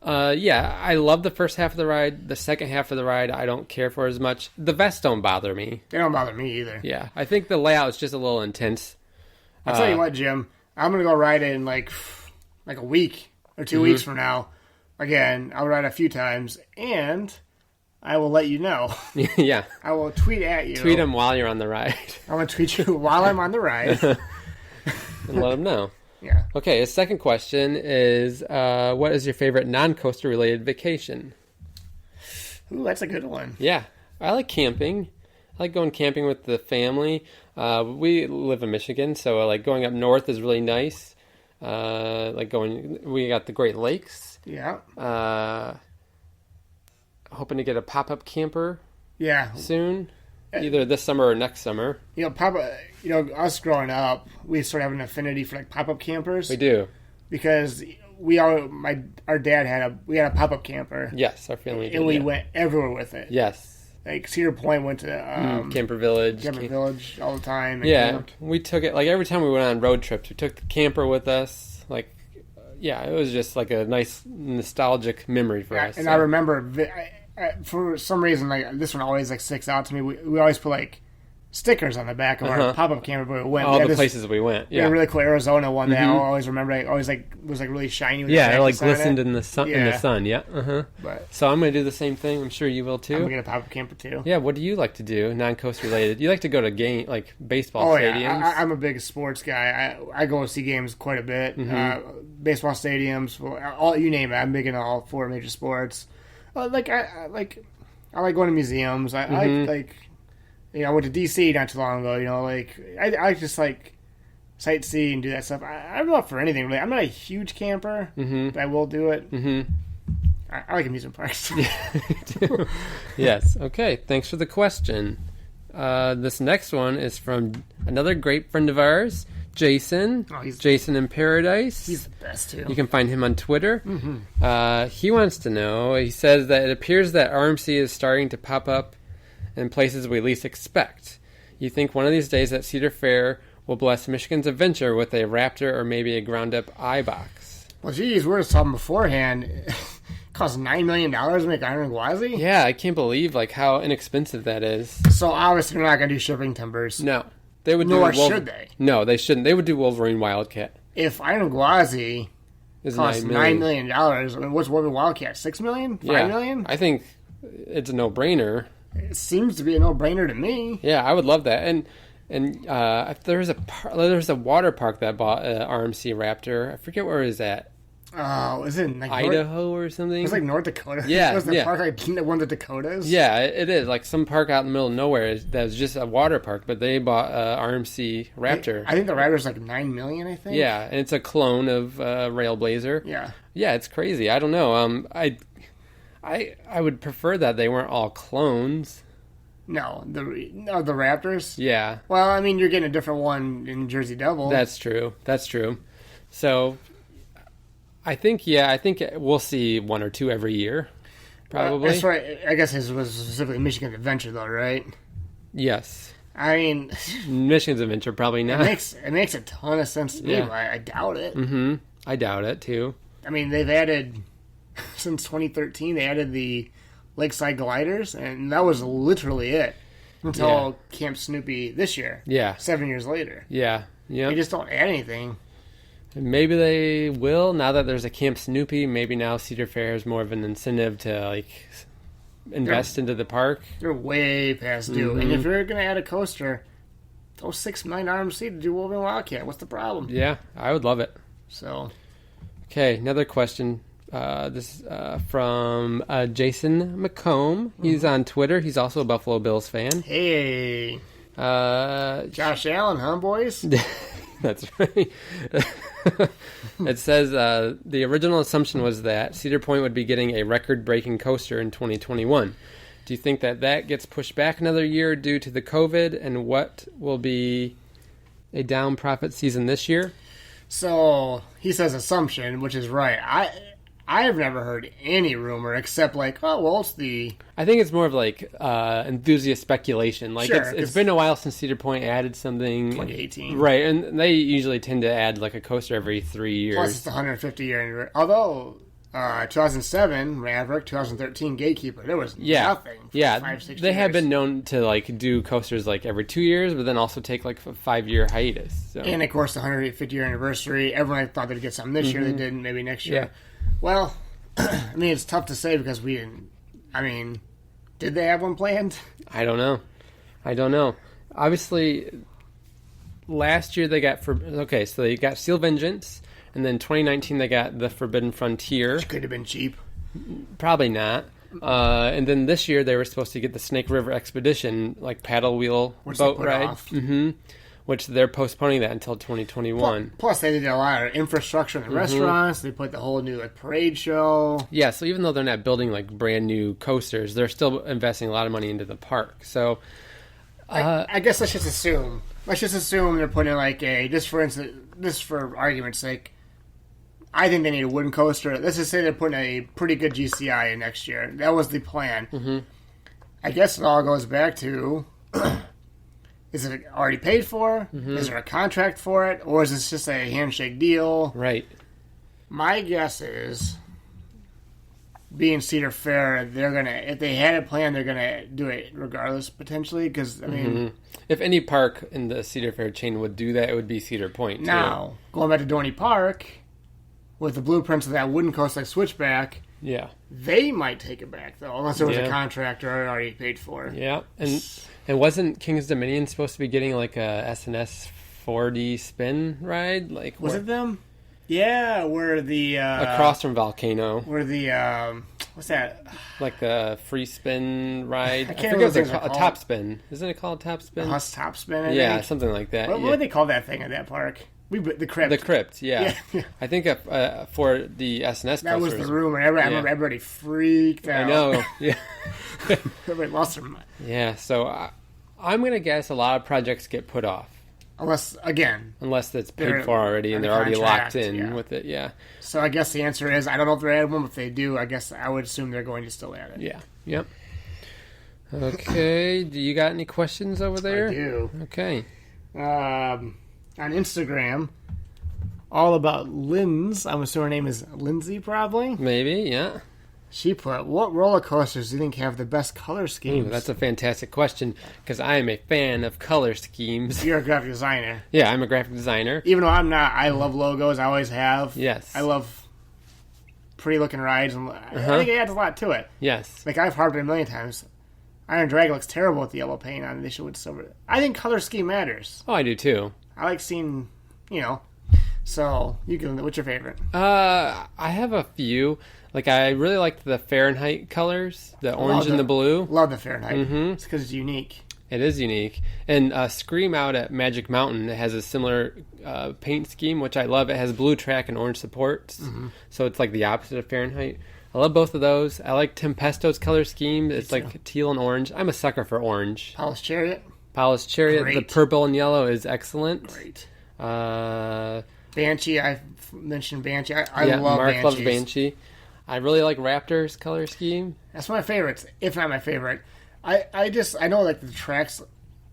I love the first half of the ride. The second half of the ride, I don't care for as much. The vests don't bother me. They don't bother me either. Yeah, I think the layout is just a little intense. I'll tell you what, Jim. I'm gonna go ride it in like a week or 2 weeks from now. Again, I'll ride a few times, and I will let you know. Yeah. I will tweet at you. Tweet them while you're on the ride. I'm going to tweet you while I'm on the ride. And let them know. Yeah. Okay, his second question is, what is your favorite non-coaster related vacation? Ooh, that's a good one. Yeah. I like camping. I like going camping with the family. We live in Michigan, so like going up north is really nice. We got the Great Lakes. Yeah. Hoping to get a pop-up camper. Yeah. Soon, either this summer or next summer. Us growing up, we sort of have an affinity for like pop-up campers. We do because our dad had a pop-up camper. Yes, our family did. And we went everywhere with it. Yes. Like Cedar Point went to Camper Village. Camper Village all the time. We took it like every time we went on road trips. We took the camper with us. It was just like a nice nostalgic memory for us. And I remember, for some reason, like this one always like sticks out to me. We always put like stickers on the back of our pop-up camper, but we went all the places we went. Yeah, we had a really cool Arizona one that I always remember. I always was like really shiny. With it like glistened in the sun. In the sun, yeah. But so I'm gonna do the same thing. I'm sure you will too. I'm gonna get a pop-up camper too. Yeah. What do you like to do, non-coast related? You like to go to like baseball stadiums? Yeah. I'm a big sports guy. I go see games quite a bit. Baseball stadiums, all you name it. I'm big into all four major sports. I like going to museums. I like. I went to D.C. not too long ago. I just like sightsee and do that stuff. I'm not for anything really. I'm not a huge camper, but I will do it. I like amusement parks. Yes. Okay. Thanks for the question. This next one is from another great friend of ours, Jason. Jason in Paradise. He's the best too. You can find him on Twitter. He wants to know. He says that it appears that RMC is starting to pop up in places we least expect. You think one of these days that Cedar Fair will bless Michigan's adventure with a Raptor or maybe a ground-up iBox? Well, geez, we were just talking beforehand. It costs $9 million to make Iron Gwazi? Yeah, I can't believe how inexpensive that is. So obviously they're not going to do shipping timbers. No. They would should they? No, they shouldn't. They would do Wolverine Wildcat. If Iron Gwazi costs $9 million, I mean, what's Wolverine Wildcat? $6 million? $5 million? I think it's a no-brainer. It seems to be a no-brainer to me. Yeah, I would love that. And there's a water park that bought RMC Raptor. I forget where it is at. Oh, is it like Idaho or something? It was like North Dakota. Yeah, was the park like one of the Dakotas? Yeah, it is like some park out in the middle of nowhere that was just a water park, but they bought RMC Raptor. I think the Raptor's like $9 million. I think. Yeah, and it's a clone of Railblazer. Yeah, it's crazy. I don't know. I would prefer that they weren't all clones. No, the Raptors. Yeah. Well, I mean, you're getting a different one in Jersey Devil. That's true. So, I think we'll see one or two every year, probably. That's right. I guess his was specifically Michigan Adventure, though, right? Yes. I mean, Michigan's Adventure probably not. It makes a ton of sense to me, but I doubt it. I doubt it too. I mean, they've added since 2013. They added the Lakeside Gliders, and that was literally it until Camp Snoopy this year. Yeah, 7 years later. Yeah. They just don't add anything. Maybe they will now that there's a Camp Snoopy. Maybe now Cedar Fair has more of an incentive to invest into the park. They're way past due. And if you're going to add a coaster, throw $6 million RMC to do Wolverine Wildcat. What's the problem? Yeah, I would love it. So, okay, another question This from Jason McComb. He's on Twitter. He's also a Buffalo Bills fan. Hey. Josh Allen, huh, boys? That's right. It says the original assumption was that Cedar Point would be getting a record-breaking coaster in 2021. Do you think that gets pushed back another year due to the COVID? And what will be a down profit season this year? So he says assumption, which is right. I have never heard any rumor except like, oh, well, it's the... I think it's more of like enthusiast speculation. Like Sure, it's been a while since Cedar Point added something. 2018. Right, and they usually tend to add like a coaster every 3 years. Plus, it's the 150 year anniversary. Although 2007 Maverick, 2013 Gatekeeper, there was nothing. For 5-6 years. They have been known to like do coasters like every 2 years, but then also take like a 5-year hiatus. So. And of course, the 150 year anniversary. Everyone thought they'd get something this year. They didn't. Maybe next year. Yeah. Well, I mean, it's tough to say because we didn't. I mean, did they have one planned? I don't know. Obviously, last year they got so they got Steel Vengeance, and then 2019 they got the Forbidden Frontier. Which could have been cheap. Probably not. And then this year they were supposed to get the Snake River Expedition, like paddle wheel boat ride. Which they're postponing that until 2021. Plus, they did a lot of infrastructure in the restaurants. They put the whole new parade show. Yeah, so even though they're not building like brand new coasters, they're still investing a lot of money into the park. So, I guess let's just assume. They're putting like a just for argument's sake. I think they need a wooden coaster. Let's just say they're putting a pretty good GCI in next year. That was the plan. I guess it all goes back to. Is it already paid for? Is there a contract for it? Or is this just a handshake deal? Right. My guess is, being Cedar Fair, if they had a plan, they're going to do it regardless, potentially. Because, I mean... If any park in the Cedar Fair chain would do that, it would be Cedar Point, too. Now, going back to Dorney Park, with the blueprints of that wooden coaster like Switchback... Yeah. They might take it back, though, unless there was a contract already paid for. Yeah, and wasn't King's Dominion supposed to be getting like a S&S 4D spin ride? Like was it them? Yeah, where the across from Volcano. Where the what's that? Like the free spin ride. I can't remember a top spin. Isn't it called a top spin? Top spin. I think. Something like that. What would they call that thing at that park? The crypt. The crypt, yeah. I think for the S&S that was the rumor. I remember everybody freaked out. I know, yeah. Everybody lost their mind. Yeah, so I'm going to guess a lot of projects get put off. Unless it's paid for already and they're already locked in with it, yeah. So I guess the answer is, I don't know if they're adding one, but if they do, I guess I would assume they're going to still add it. Yeah, yep. Okay, do you got any questions over there? I do. Okay. On Instagram, all about Liens. I'm assuming her name is Lindsay, probably. Maybe, yeah. She put, what roller coasters do you think have the best color schemes? Ooh, that's a fantastic question, because I am a fan of color schemes. You're a graphic designer. Yeah, I'm a graphic designer. Even though I'm not, I love logos. I always have. Yes. I love pretty looking rides, and I think it adds a lot to it. Yes. Like, I've harped it a million times. Iron Dragon looks terrible with the yellow paint on it. They should with silver. I think color scheme matters. Oh, I do too. I like seeing, So, what's your favorite? I have a few. Like, I really liked the Fahrenheit colors, the orange and the blue. Love the Fahrenheit. It's because it's unique. It is unique. And Scream Out at Magic Mountain, it has a similar paint scheme, which I love. It has blue track and orange supports. So it's like the opposite of Fahrenheit. I love both of those. I like Tempesto's color scheme. It's like teal and orange. I'm a sucker for orange. Polished Chariot. Great. The purple and yellow is excellent. Great. Banshee, I mentioned Banshee. I love Mark Banshees. loves Banshee. I really like Raptor's color scheme. That's one of my favorites, if not my favorite. I know like the tracks.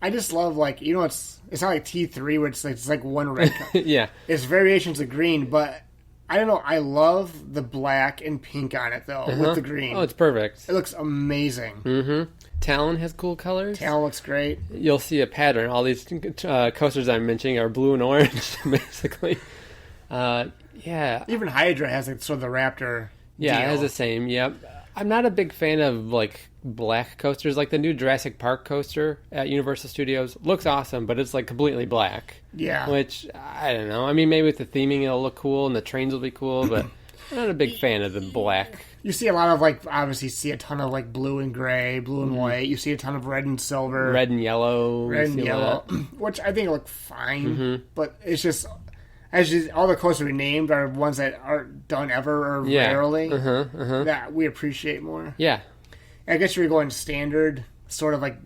I just love it's not like T3 where it's like one red color. Yeah. It's variations of green, but I don't know. I love the black and pink on it though with the green. Oh, it's perfect. It looks amazing. Talon has cool colors. Talon looks great. You'll see a pattern. All these coasters I'm mentioning are blue and orange, basically. Yeah. Even Hydra has sort of the Raptor. Yeah, deal. it has the same. Yep. I'm not a big fan of black coasters. Like the new Jurassic Park coaster at Universal Studios looks awesome, but it's completely black. Yeah. Which I don't know. I mean, maybe with the theming it'll look cool and the trains will be cool, but I'm not a big fan of the black. You see a lot of, like, obviously you see a ton of, like, blue and gray, blue and white. You see a ton of red and silver. Red and yellow. Which I think look fine. But it's just, all the coasters we named are ones that aren't done ever or rarely that we appreciate more. Yeah. I guess you're going standard, sort of like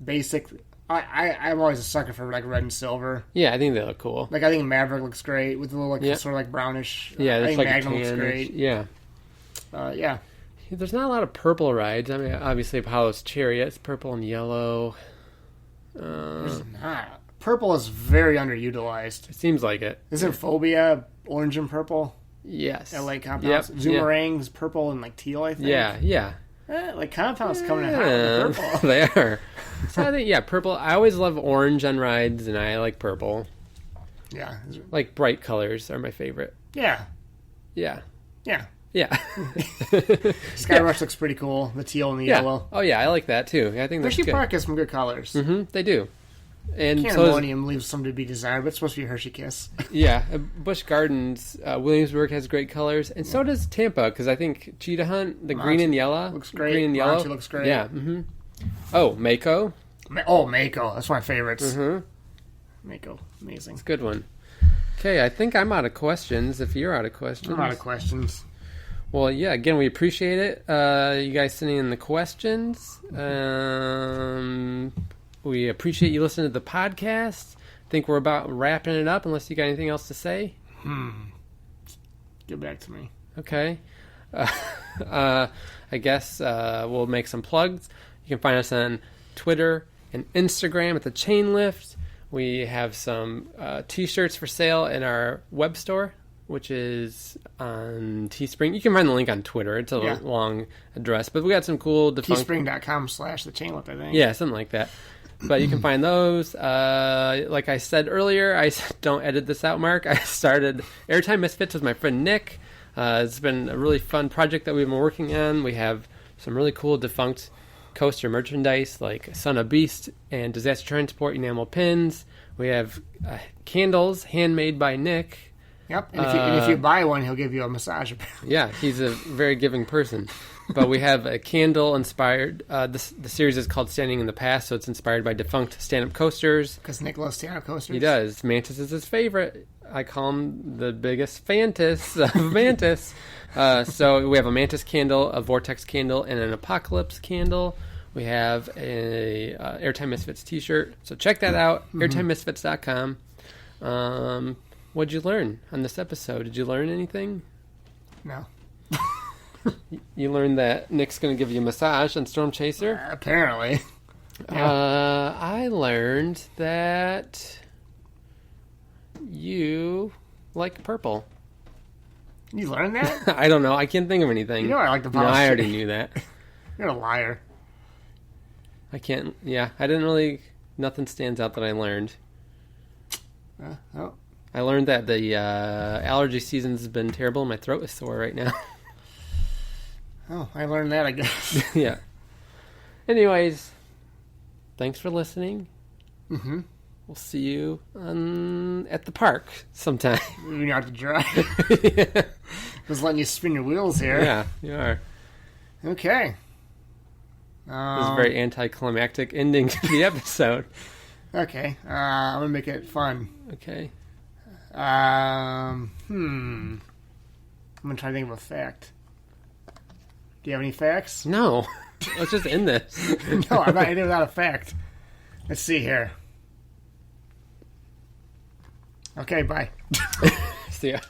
basic. I'm always a sucker for like red and silver. Yeah, I think they look cool. Like I think Maverick looks great with a little like sort of like brownish. Yeah, I think like Magnum looks great. Yeah. Yeah. There's not a lot of purple rides. I mean, obviously Apollo's Chariot is purple and yellow. There's not. Purple is very underutilized. It seems like it. Isn't Phobia orange and purple? Yes. LA Compounds. Zoomerang's purple and like teal, I think. Yeah. Like Compounds coming in hot with the purple. They are. So I think, purple. I always love orange on rides, and I like purple. Yeah. Like bright colors are my favorite. Yeah. Yeah. Yeah. Yeah. Skyrush looks pretty cool. The teal and the yellow. Oh yeah, I like that too. I think that's Hershey good. Park has some good colors. They do. And Candemonium leaves some to be desired, but it's supposed to be Hershey Kiss. Yeah, Busch Gardens, Williamsburg has great colors, and so does Tampa, because I think Cheetah Hunt, the green and yellow looks great. Green and yellow Monty looks great. Yeah. Oh, Mako. Mako. That's my favorites. Mako, amazing. It's a good one. Okay, I think I'm out of questions. If you're out of questions, I'm out of questions. Well, yeah. Again, we appreciate it. You guys sending in the questions. We appreciate you listening to the podcast. I think we're about wrapping it up, unless you got anything else to say. Get back to me. Okay. I guess we'll make some plugs. You can find us on Twitter and Instagram at The Chain Lift. We have some T-shirts for sale in our web store, which is on Teespring. You can find the link on Twitter. It's a long address, but we got some cool defunct... Teespring.com/thechainlift, I think. Yeah, something like that. But you can find those. Like I said earlier, I don't edit this out, Mark. I started Airtime Misfits with my friend Nick. It's been a really fun project that we've been working on. We have some really cool defunct coaster merchandise like Son of Beast and Disaster Transport enamel pins. We have candles handmade by Nick. Yep, and if you buy one, he'll give you a massage. Yeah, he's a very giving person. But we have a candle inspired. The series is called Standing in the Past, so it's inspired by defunct stand-up coasters. Because Nick loves stand-up coasters. He does. Mantis is his favorite. I call him the biggest Fantis of Mantis. So we have a Mantis candle, a Vortex candle, and an Apocalypse candle. We have a Airtime Misfits t-shirt. So check that out, airtimemisfits.com. What'd you learn on this episode? Did you learn anything? No. You learned that Nick's going to give you a massage on Storm Chaser? Apparently. I learned that you like purple. You learned that? I don't know. I can't think of anything. You know I like the No, I already knew that. You're a liar. I can't... Yeah, I didn't really... Nothing stands out that I learned. Oh. I learned that the allergy season's been terrible and my throat is sore right now. Oh, I learned that, I guess. Yeah. Anyways, thanks for listening. Mm-hmm. We'll see you at the park sometime. You're not to drive. Yeah. Just letting you spin your wheels here. Yeah, you are. Okay. This is a very anticlimactic ending to the episode. Okay. I'm going to make it fun. Okay. I'm going to try to think of a fact. Do you have any facts? No. Let's just end this. No, I'm not ending without a fact. Let's see here. Okay, bye. See ya.